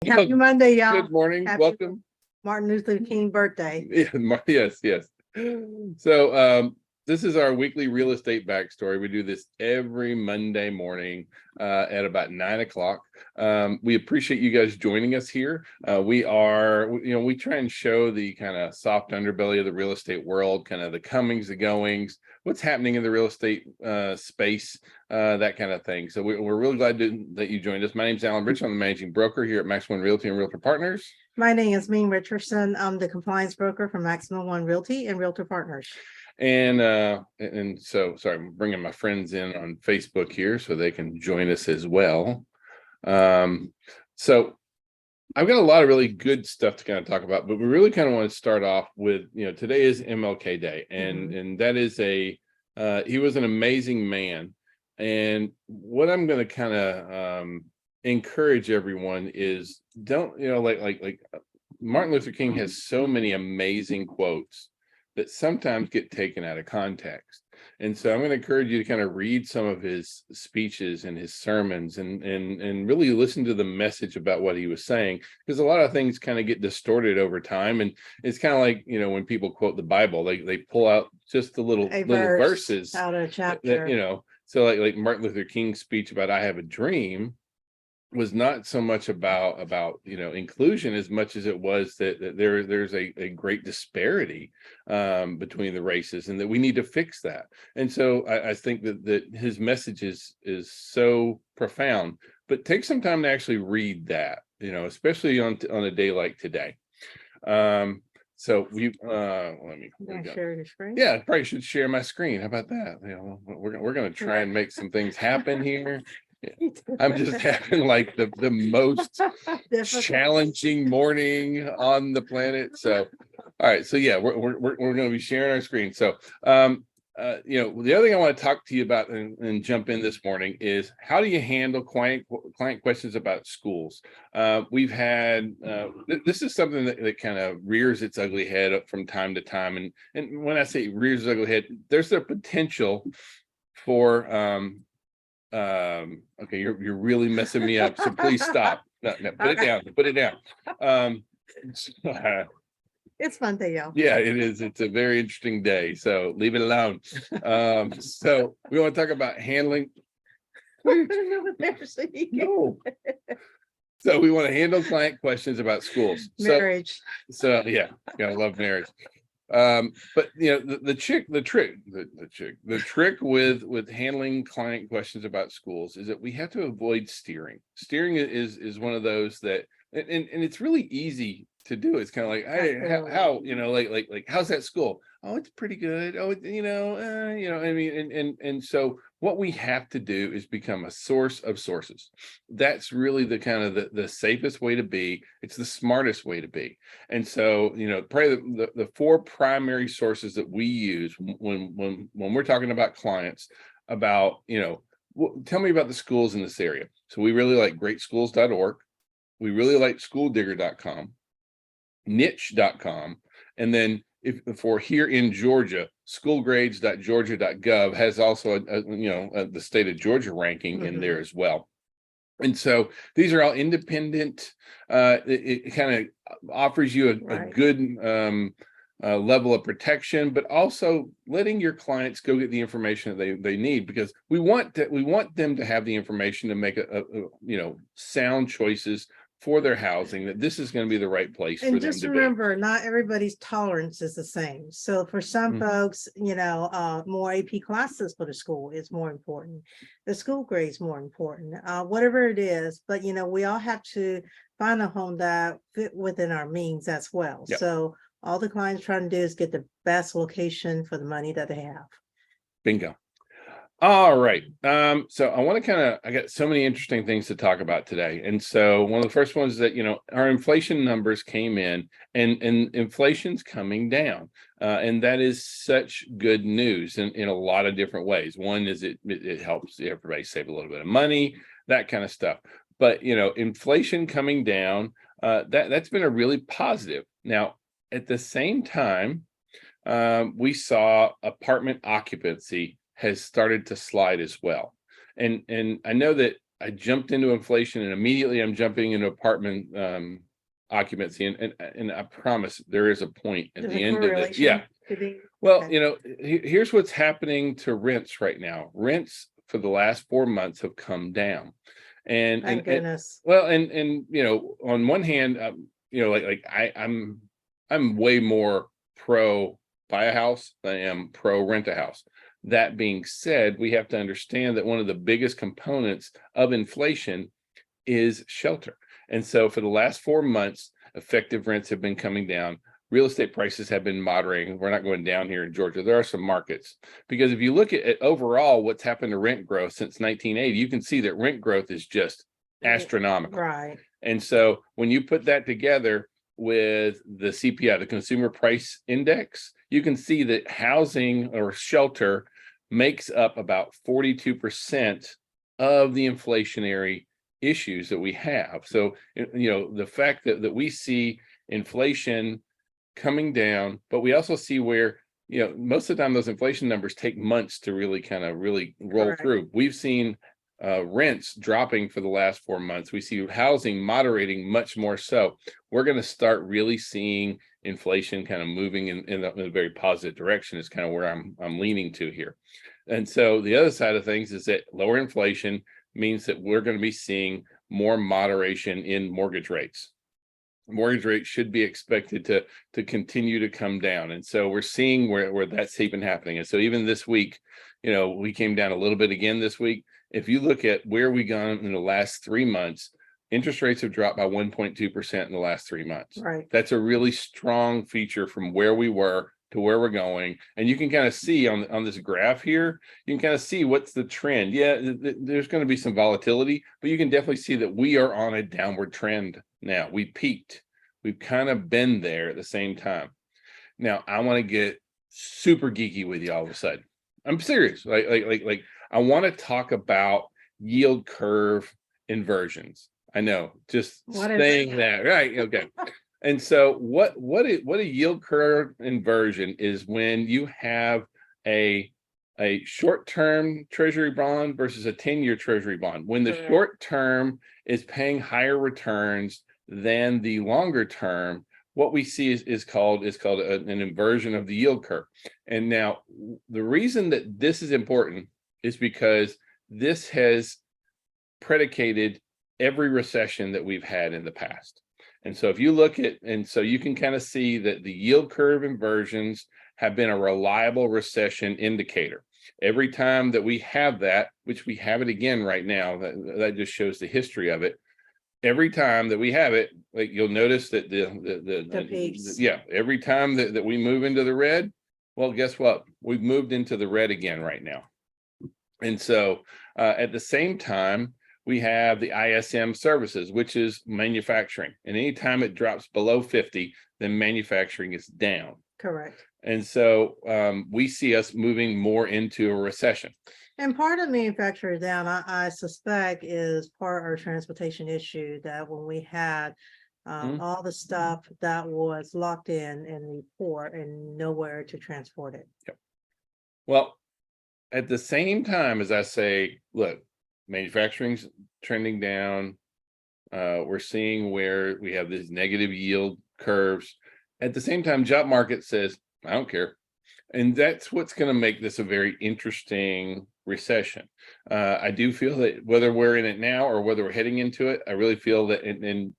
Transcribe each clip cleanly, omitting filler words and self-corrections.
Happy Monday, y'all. Good morning. Happy Welcome. Martin Luther King birthday. Yes. So this is our weekly real estate backstory. We do this every Monday morning at about 9 o'clock. We appreciate you guys joining us here. We try and show the kind of soft underbelly of the real estate world, kind of the comings, the goings, what's happening in the real estate space, that kind of thing. So we're really glad that you joined us. My name's Alan Rich. I'm the managing broker here at Maximum Realty and Realtor Partners. My name is Ming Richardson. I'm the compliance broker for Maximum One Realty and Realtor Partners. And so sorry, I'm bringing my friends in on Facebook here so they can join us as well. So I've got a lot of really good stuff to kind of talk about, but we really kind of want to start off with, today is MLK Day, and that is he was an amazing man. And what I'm going to kind of encourage everyone is don't, like Martin Luther King has so many amazing quotes that sometimes get taken out of context. And so I'm going to encourage you to kind of read some of his speeches and his sermons and really listen to the message about what he was saying, because a lot of things kind of get distorted over time. And it's kind of like, when people quote the Bible, they pull out just the little verses out of a chapter. So like Martin Luther King's speech about I have a dream was not so much about inclusion as much as it was that there's a great disparity between the races, and that we need to fix that. And so I think that his message is so profound. But take some time to actually read that, especially on a day like today. So we let me share your screen. Yeah, I probably should share my screen. How about that? We're going to try and make some things happen here. I'm just having like the most challenging morning on the planet. So, all right. So yeah, we're going to be sharing our screen. So, the other thing I want to talk to you about and jump in this morning is how do you handle client questions about schools? We've had this is something that kind of rears its ugly head up from time to time, and when I say rears its ugly head, there's the potential for okay, you're really messing me up, so please stop. No, put it down. It's Monday, y'all. Yeah, it is. It's a very interesting day, so leave it alone. So we want to talk about handling. No. So we want to handle client questions about schools. Marriage. So yeah, gotta love marriage. But the trick with handling client questions about schools is that we have to avoid steering. Steering is one of those that, and it's really easy to do. It's kind of like, hey, how like how's that school? Oh, it's pretty good. Oh, I mean, and so what we have to do is become a source of sources. That's really the kind of the safest way to be. It's the smartest way to be. And so, probably the four primary sources that we use when we're talking about clients about, tell me about the schools in this area. So we really like greatschools.org. We really like schooldigger.com, niche.com, and then if for here in Georgia, schoolgrades.georgia.gov has also the state of Georgia ranking in there as well. And so these are all independent. It kind of offers you a good level of protection, but also letting your clients go get the information that they need, because we want them to have the information to make sound choices for their housing, that this is going to be the right place for them to be. And just remember, not everybody's tolerance is the same. So for some folks, more AP classes for the school is more important. The school grade is more important, whatever it is. But, we all have to find a home that fit within our means as well. Yep. So all the clients trying to do is get the best location for the money that they have. Bingo. All right. So I want to I got so many interesting things to talk about today. And so one of the first ones is that, our inflation numbers came in and inflation's coming down. And that is such good news in a lot of different ways. One is it helps everybody save a little bit of money, that kind of stuff. But, inflation coming down, that's been a really positive. Now, at the same time, we saw apartment occupancy has started to slide as well. And I know that I jumped into inflation and immediately I'm jumping into apartment occupancy. And I promise there is a point at There's the a end of it. correlation Yeah. to the- Well, okay. here's what's happening to rents right now. Rents for the last 4 months have come down. And Thank goodness. well, and on one hand, I'm way more pro buy a house than I am pro rent a house. That being said, we have to understand that one of the biggest components of inflation is shelter. And so for the last 4 months, effective rents have been coming down. Real estate prices have been moderating. We're not going down here in Georgia. There are some markets, because if you look at overall what's happened to rent growth since 1980, you can see that rent growth is just astronomical. Right. And so when you put that together with the CPI, the Consumer Price Index, you can see that housing or shelter makes up about 42% of the inflationary issues that we have. So, the fact that we see inflation coming down, but we also see where, most of the time those inflation numbers take months to really roll Correct. through. We've seen rents dropping for the last 4 months. We see housing moderating much more so. We're going to start really seeing inflation kind of moving in a very positive direction is kind of where I'm leaning to here. And so the other side of things is that lower inflation means that we're going to be seeing more moderation in mortgage rates. Mortgage rates should be expected to continue to come down. And so we're seeing where that's even happening. And so even this week, we came down a little bit again this week. If you look at where we gone in the last 3 months, interest rates have dropped by 1.2% in the last 3 months. Right. That's a really strong feature from where we were to where we're going. And you can kind of see on this graph here, you can kind of see what's the trend. Yeah, there's going to be some volatility, but you can definitely see that we are on a downward trend now. We peaked. We've kind of been there at the same time. Now, I want to get super geeky with you all of a sudden. I'm serious. Like I want to talk about yield curve inversions. I know, just saying that, right? Okay. And so what a yield curve inversion is when you have a short-term treasury bond versus a 10-year treasury bond. When the short term is paying higher returns than the longer term, what we see is called an inversion of the yield curve. And now the reason that this is important is because this has predicated every recession that we've had in the past. And so if you look at, and so you can kind of see that the yield curve inversions have been a reliable recession indicator. Every time that we have that, which we have it again right now, that just shows the history of it. Every time that we have it, like you'll notice that every time that we move into the red, well, guess what? We've moved into the red again right now. And so at the same time, we have the ISM services, which is manufacturing. And anytime it drops below 50, then manufacturing is down. Correct. And so we see us moving more into a recession. And part of manufacturing down, I suspect, is part of our transportation issue, that when we had all the stuff that was locked in the port and nowhere to transport it. Yep. Well, at the same time as I say, look, manufacturing's trending down. We're seeing where we have these negative yield curves. At the same time, job market says, I don't care. And that's what's going to make this a very interesting recession. I do feel that whether we're in it now or whether we're heading into it, I really feel that and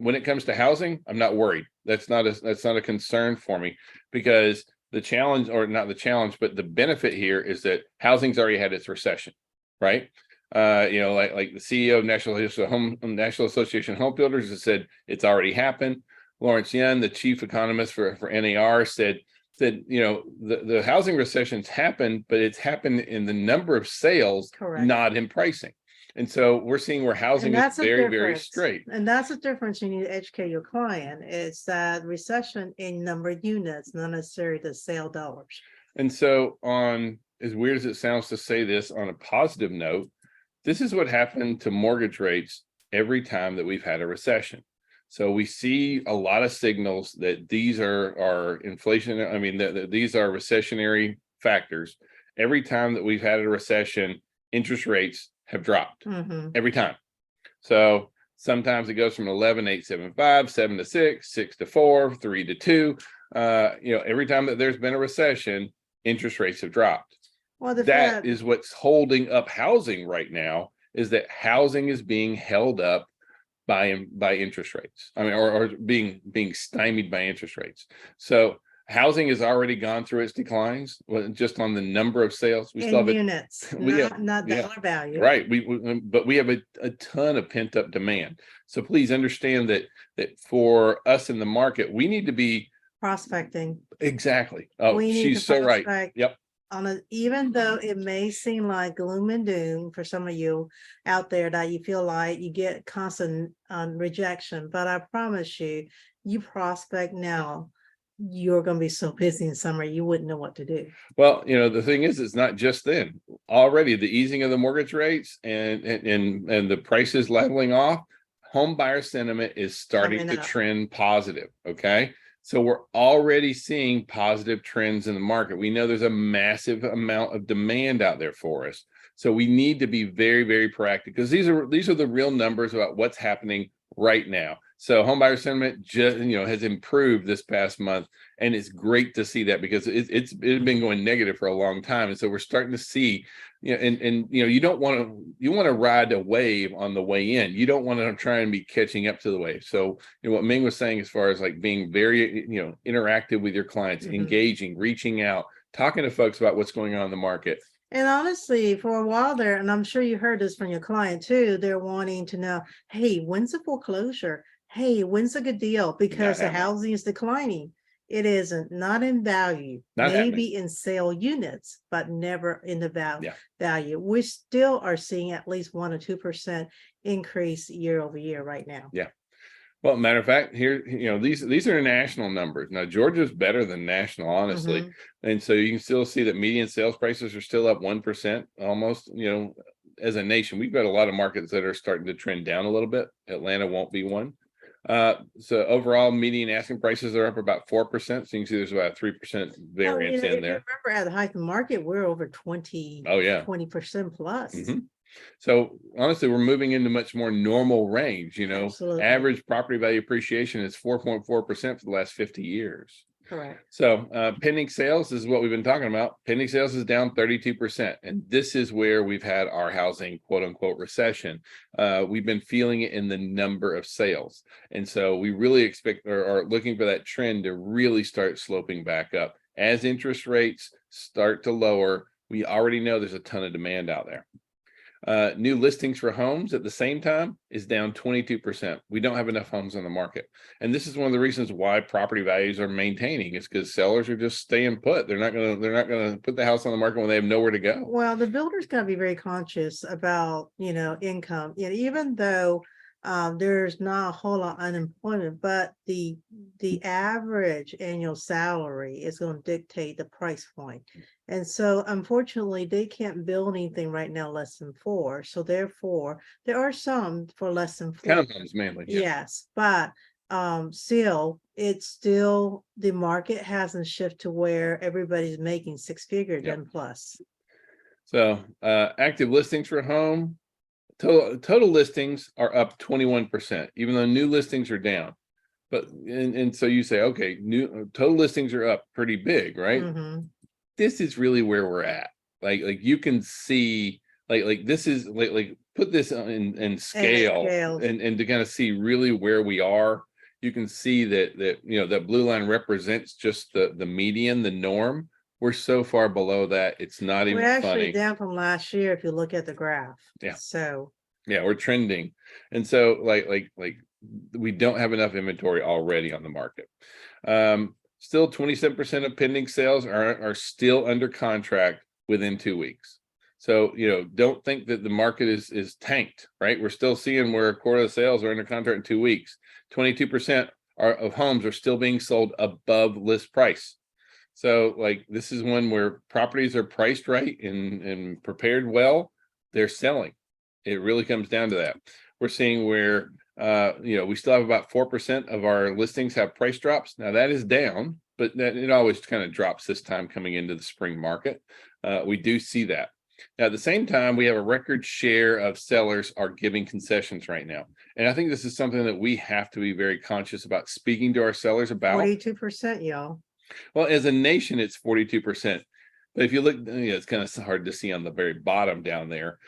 when it comes to housing, I'm not worried. That's not a concern for me, because the challenge, or not the challenge, but the benefit here is that housing's already had its recession, right? Like the CEO of National Association of Home Builders has said it's already happened. Lawrence Yun, the chief economist for NAR, said the housing recession's happened, but it's happened in the number of sales, Correct. Not in pricing. And so we're seeing where housing is very, very straight. And that's the difference you need to educate your client. It's that recession in number of units, not necessarily the sale dollars. And so, on as weird as it sounds to say this, on a positive note, this is what happened to mortgage rates every time that we've had a recession. So we see a lot of signals that these are inflation. I mean, these are recessionary factors. Every time that we've had a recession, interest rates have dropped Mhm. every time. So sometimes it goes from 11,875, 7 to 6, 6 to 4, 3 to 2. Every time that there's been a recession, interest rates have dropped. Well, the That Fed, is what's holding up housing right now, is that housing is being held up by interest rates. I mean, or being stymied by interest rates. So housing has already gone through its declines. Just on the number of sales, we still in have units, we have not yeah, dollar value. right. But we have a ton of pent up demand. So please understand that for us in the market, we need to be Prospecting. exactly. Oh, We need to she's so right. prospect Yep. even though it may seem like gloom and doom for some of you out there, that you feel like you get constant rejection, but I promise you, you prospect now, you're going to be so busy in summer, you wouldn't know what to do. Well, the thing is, it's not just then. Already the easing of the mortgage rates and the prices leveling off, home buyer sentiment is starting Coming to up. trend positive. Okay. So we're already seeing positive trends in the market. We know there's a massive amount of demand out there for us. So we need to be very, very proactive, because these are the real numbers about what's happening right now. So home buyer sentiment just has improved this past month, and it's great to see that, because it's been going negative for a long time, and so we're starting to see, and you want to ride a wave on the way in. You don't want to try and be catching up to the wave. So what Ming was saying, as far as like being very interactive with your clients, engaging, reaching out, talking to folks about what's going on in the market. And honestly, for a while there, and I'm sure you heard this from your client too, they're wanting to know, hey, when's the foreclosure? Hey, when's a good deal? Because the housing is declining. It isn't, not in value, Not happening. maybe in sale units, but never in the value. Yeah. Value. We still are seeing at least 1 or 2% increase year over year right now. Yeah. Well, matter of fact, here, these are national numbers. Now, Georgia's better than national, honestly. And so you can still see that median sales prices are still up 1% almost. As a nation, we've got a lot of markets that are starting to trend down a little bit. Atlanta won't be one. So overall, median asking prices are up about 4%. So you can see there's about a 3% variance in there. Remember, at the height of the market, we're over 20. Oh, yeah. 20% plus. So honestly, we're moving into much more normal range. Absolutely. Average property value appreciation is 4.4% for the last 50 years. Correct. So pending sales is what we've been talking about. Pending sales is down 32%. And this is where we've had our housing quote unquote recession. We've been feeling it in the number of sales. And so we really expect or are looking for that trend to really start sloping back up. As interest rates start to lower, we already know there's a ton of demand out there. New listings for homes at the same time is down 22%. We don't have enough homes on the market. And this is one of the reasons why property values are maintaining, is because sellers are just staying put. They're not gonna put the house on the market when they have nowhere to go. Well, the builders got to be very conscious about, income. Even though there's not a whole lot of unemployment, but the average annual salary is going to dictate the price point. And so unfortunately, they can't build anything right now less than 4. So therefore, there are some for less than 4. Townhomes mainly. Yeah. Yes, but still, the market hasn't shifted to where everybody's making 6-figure and plus. So active listings for home, total listings are up 21%, even though new listings are down. But and so you say, okay, new total listings are up pretty big, right? This is really where we're at. Like you can see, like this is like put this in scale and to kind of see really where we are. You can see that that blue line represents just the median, the norm. We're so far below that it's not even funny. We're actually down from last year if you look at the graph. Yeah. So yeah, we're trending. And so like we don't have enough inventory already on the market. Still 27% of pending sales are still under contract within 2 weeks. So, don't think that the market is tanked, right? We're still seeing where a quarter of the sales are under contract in 2 weeks. 22% of homes are still being sold above list price. So this is one where properties are priced right and prepared well, they're selling. It really comes down to that. We're seeing where we still have about 4% of our listings have price drops. Now that is down, but it always kind of drops this time coming into the spring market. We do see that. Now, at the same time, we have a record share of sellers are giving concessions right now. And I think this is something that we have to be very conscious about speaking to our sellers about. 42%, y'all. Well, as a nation, it's 42%. But if you look, it's kind of hard to see on the very bottom down there.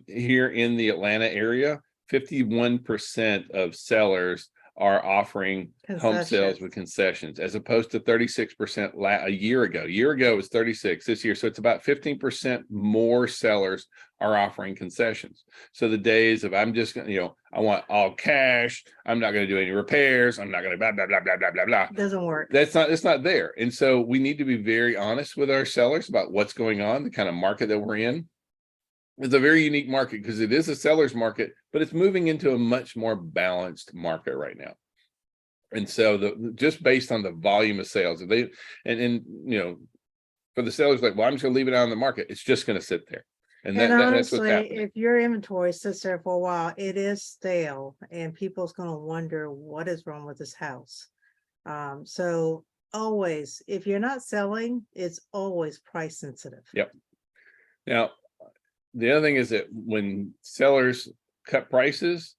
Here in the Atlanta area, 51% of sellers are offering home sales with concessions, as opposed to 36% a year ago. A year ago it was 36 this year. So it's about 15% more sellers are offering concessions. So the days of I'm just gonna, I want all cash, I'm not going to do any repairs, I'm not going to blah, blah, blah, blah, blah, blah, blah. Doesn't work. It's not there. And so we need to be very honest with our sellers about what's going on, the kind of market that we're in. It's a very unique market because it is a seller's market, but it's moving into a much more balanced market right now. And so just based on the volume of sales, if they for the sellers, like, well, I'm just gonna leave it out on the market, it's just gonna sit there. And that's what's honestly, happening. if your inventory sits there for a while, it is stale and people's gonna wonder what is wrong with this house. So always, if you're not selling, it's always price sensitive. Yep. Now, the other thing is that when sellers cut prices,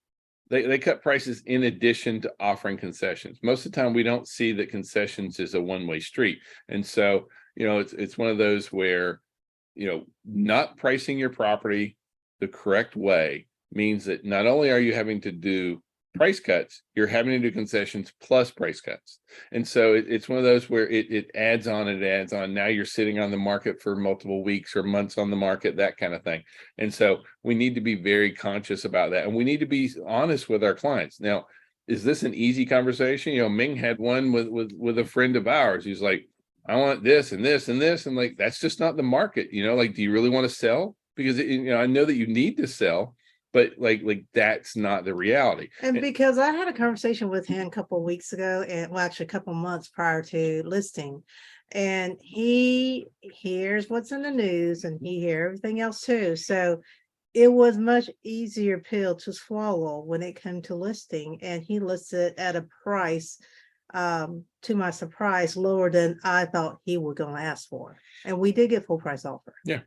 they cut prices in addition to offering concessions. Most of the time, we don't see that concessions is a one-way street. And so, it's one of those where, not pricing your property the correct way means that not only are you having to do price cuts, you're having to do concessions plus price cuts. And so it's one of those where it adds on. Now you're sitting on the market for multiple weeks or months on the market, that kind of thing. And so we need to be very conscious about that. And we need to be honest with our clients. Now, is this an easy conversation? Ming had one with a friend of ours. He's like, I want this and this and this. And like, that's just not the market. Like, do you really want to sell? Because I know that you need to sell, but like that's not the reality. And because I had a conversation with him a couple of weeks ago, and well, actually a couple of months prior to listing, and he hears what's in the news and he hears everything else too. So it was much easier pill to swallow when it came to listing, and he listed at a price, to my surprise, lower than I thought he was going to ask for, and we did get full price offer. Yeah,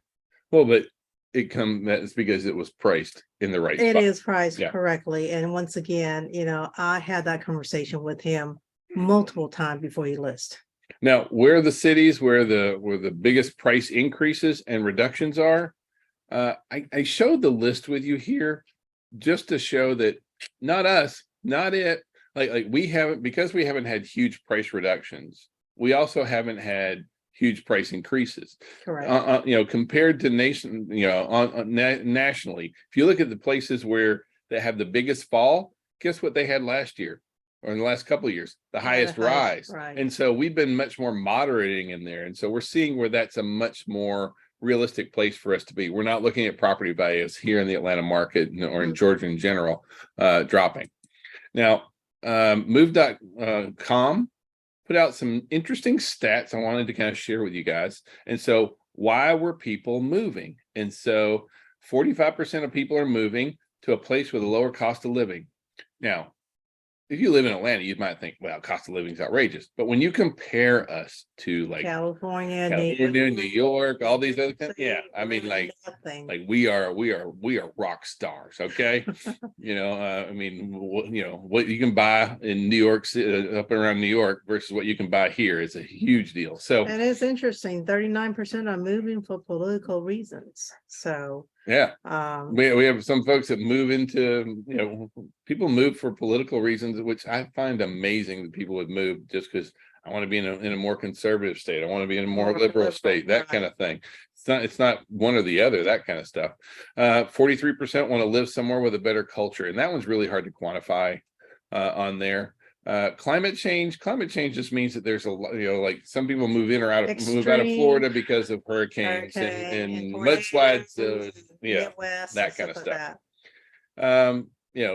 well, but that's because it was priced in the right spot. It is priced correctly. And once again, I had that conversation with him multiple times before he lists. Now, where are the cities where the biggest price increases and reductions are? I showed the list with you here just to show that not us, not it. Like we haven't, because we haven't had huge price reductions. We also haven't had huge price increases. Correct. Compared to nationally, if you look at the places where they have the biggest fall, guess what they had last year or in the last couple of years? The highest rise. Right. And so we've been much more moderating in there. And so we're seeing where that's a much more realistic place for us to be. We're not looking at property values here in the Atlanta market or in Georgia in general dropping. Now, move.com put out some interesting stats I wanted to kind of share with you guys. And so why were people moving? And so 45% of people are moving to a place with a lower cost of living. Now, if you live in Atlanta, you might think, well, cost of living is outrageous. But when you compare us to like California, New York, all these other things, I mean, like we are rock stars, okay? What you can buy in New York, up around New York versus what you can buy here is a huge deal. So, and it's interesting, 39% are moving for political reasons. So yeah, we have some folks that move into, people move for political reasons, which I find amazing that people would move just because I want to be in a more conservative state. I want to be in a more liberal state, that kind of thing. It's not one or the other, that kind of stuff. 43% want to live somewhere with a better culture. And that one's really hard to quantify on there. Climate change just means that there's a like some people move out of Florida because of hurricanes and mudslides, Midwest, that kind of stuff.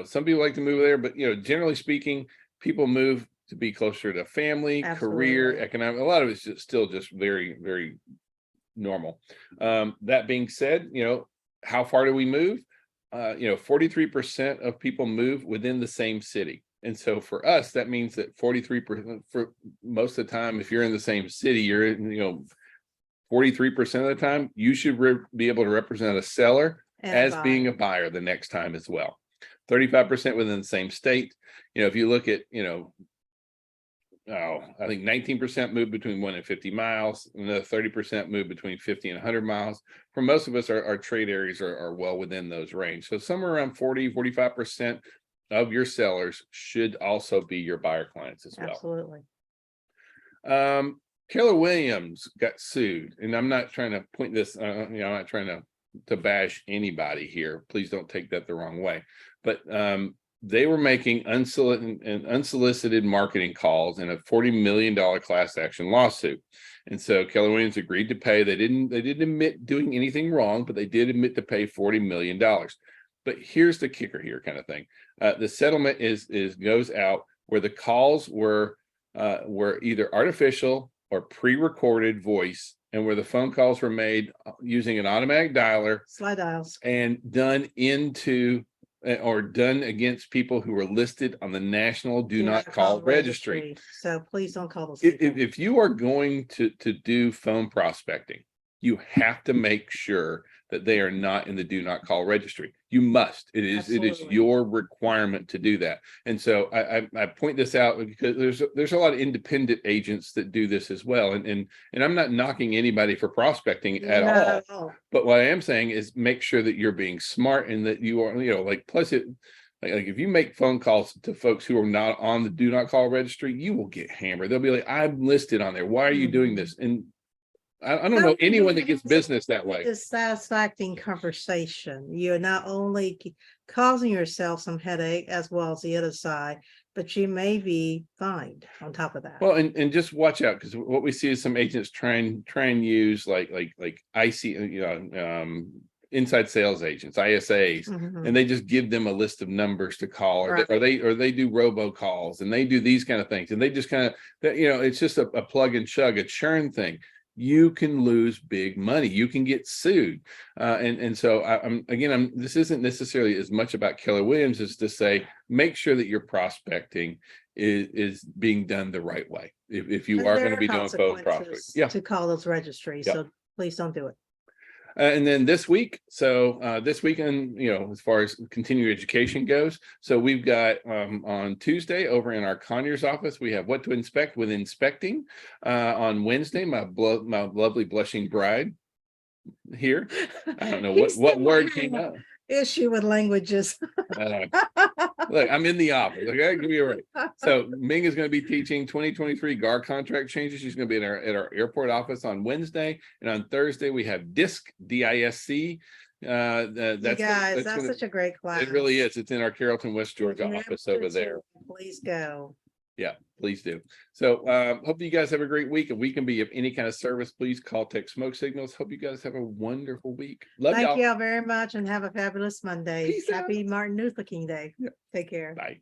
Some people like to move there, but generally speaking, people move to be closer to family, career, economic. A lot of it's still just very, very normal. That being said, how far do we move? 43% of people move within the same city. And so for us, that means that 43% for most of the time, if you're in the same city, you're 43% of the time, you should be able to represent a seller And a as being a buyer. buyer the next time as well. 35% within the same state. If you look at, I think 19% move between 1 and 50 miles, and the 30% move between 50 and 100 miles. For most of us, our trade areas are well within those range. So somewhere around 45% of your sellers should also be your buyer clients as well. Absolutely. Keller Williams got sued, and I'm not trying to point this, I'm not trying to bash anybody here. Please don't take that the wrong way. But they were making unsolicited marketing calls in a $40 million class action lawsuit. And so Keller Williams agreed to pay. They didn't admit doing anything wrong, but they did admit to pay $40 million. But here's the kicker here, kind of thing. The settlement goes out where the calls were either artificial or pre-recorded voice, and where the phone calls were made using an automatic dialer, Slide dials, and done against people who were listed on the National Do Not Call Registry. So please don't call those If, people. if you are going to do phone prospecting, you have to make sure that they are not in the Do Not Call Registry. You must. It is Absolutely. your requirement to do that. And so I point this out because there's a lot of independent agents that do this as well. And I'm not knocking anybody for prospecting at Not all. at all. But what I am saying is make sure that you're being smart and that you are, plus it, like if you make phone calls to folks who are not on the Do Not Call Registry, you will get hammered. They'll be like, I'm listed on there. Why are you doing this? And I don't know anyone that gets business that way. Dissatisfying conversation. You're not only causing yourself some headache as well as the other side, but you may be fined on top of that. Well, and just watch out, because what we see is some agents try and use like IC, inside sales agents, ISAs, and they just give them a list of numbers to call, or they do robocalls, and they do these kind of things, and they just kind of it's just a plug and chug, a churn thing. You can lose big money. You can get sued. And so this isn't necessarily as much about Keller Williams as to say, make sure that your prospecting is being done the right way. If you are going to be doing phone prospecting, to call those registries. So please don't do it. And then this week, this weekend, as far as continuing education goes, so we've got on Tuesday over in our Conyers office, we have what to inspect with inspecting. On Wednesday, my lovely blushing bride here, I don't know what word came out. Issue with languages. Look, I'm in the office. Okay, give me a break. So Ming is going to be teaching 2023 GAR contract changes. She's going to be at our airport office on Wednesday, and on Thursday we have DISC. That's such a great class. It really is. It's in our Carrollton, West Georgia office over there. Please go. Yeah, please do. So hope you guys have a great week. If we can be of any kind of service, please call, text, smoke signals. Hope you guys have a wonderful week. Thank y'all very much, and have a fabulous Monday. Peace Happy Martin Luther King Day. Yeah. Take care. Bye.